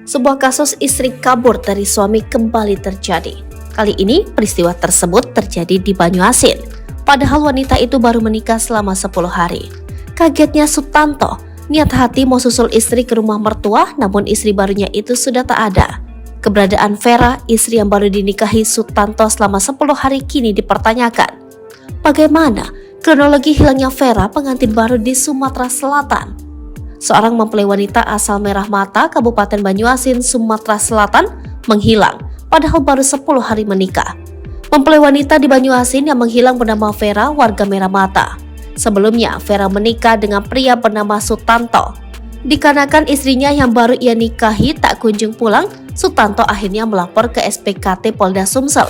Sebuah kasus istri kabur dari suami kembali terjadi. Kali ini peristiwa tersebut terjadi di Banyuasin. Padahal wanita itu baru menikah selama 10 hari. Kagetnya Sutanto, niat hati mau susul istri ke rumah mertua, namun istri barunya itu sudah tak ada. Keberadaan Vera, istri yang baru dinikahi Sutanto selama 10 hari kini dipertanyakan. Bagaimana kronologi hilangnya Vera, pengantin baru di Sumatera Selatan? Seorang mempelai wanita asal Merah Mata, Kabupaten Banyuasin, Sumatera Selatan, menghilang, padahal baru 10 hari menikah. Mempelai wanita di Banyuasin yang menghilang bernama Vera, warga Merah Mata. Sebelumnya, Vera menikah dengan pria bernama Sutanto. Dikarenakan istrinya yang baru ia nikahi tak kunjung pulang, Sutanto akhirnya melapor ke SPKT Polda Sumsel.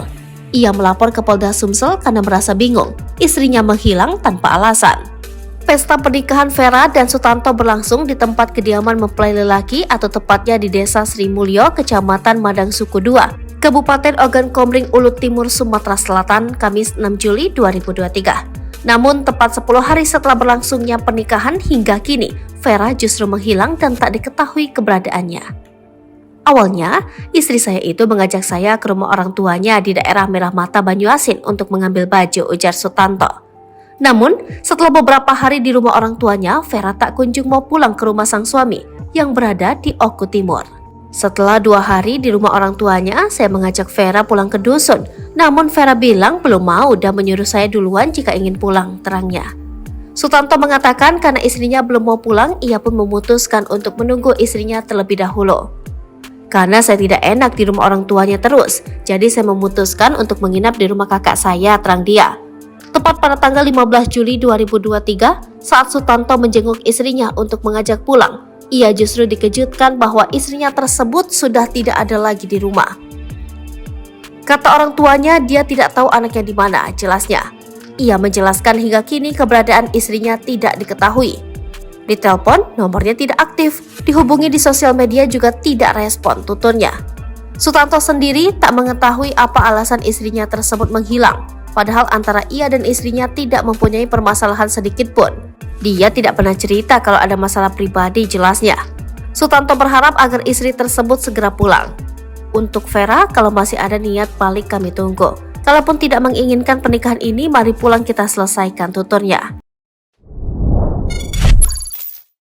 Ia melapor ke Polda Sumsel karena merasa bingung, istrinya menghilang tanpa alasan. Pesta pernikahan Vera dan Sutanto berlangsung di tempat kediaman mempelai lelaki atau tepatnya di Desa Sri Mulyo, Kecamatan Madang Suku II, Kabupaten Ogan Komering Ulu Timur, Sumatera Selatan, Kamis 6 Juli 2023. Namun tepat 10 hari setelah berlangsungnya pernikahan hingga kini, Vera justru menghilang dan tak diketahui keberadaannya. Awalnya, istri saya itu mengajak saya ke rumah orang tuanya di daerah Merah Mata Banyuasin untuk mengambil baju, ujar Sutanto. Namun, setelah beberapa hari di rumah orang tuanya, Vera tak kunjung mau pulang ke rumah sang suami yang berada di Oku Timur. Setelah 2 hari di rumah orang tuanya, saya mengajak Vera pulang ke dusun. Namun Vera bilang belum mau dan menyuruh saya duluan jika ingin pulang, terangnya. Sutanto mengatakan karena istrinya belum mau pulang, ia pun memutuskan untuk menunggu istrinya terlebih dahulu. Karena saya tidak enak di rumah orang tuanya terus, jadi saya memutuskan untuk menginap di rumah kakak saya, terang dia. Tepat pada tanggal 15 Juli 2023, saat Sutanto menjenguk istrinya untuk mengajak pulang, ia justru dikejutkan bahwa istrinya tersebut sudah tidak ada lagi di rumah. Kata orang tuanya, dia tidak tahu anaknya di mana, jelasnya. Ia menjelaskan hingga kini keberadaan istrinya tidak diketahui. Ditelepon, nomornya tidak aktif, dihubungi di sosial media juga tidak respon, tuturnya. Sutanto sendiri tak mengetahui apa alasan istrinya tersebut menghilang. Padahal antara ia dan istrinya tidak mempunyai permasalahan sedikit pun. Dia tidak pernah cerita kalau ada masalah pribadi, jelasnya. Sutanto berharap agar istri tersebut segera pulang. Untuk Vera, kalau masih ada niat balik kami tunggu. Kalaupun tidak menginginkan pernikahan ini, mari pulang kita selesaikan, tuturnya.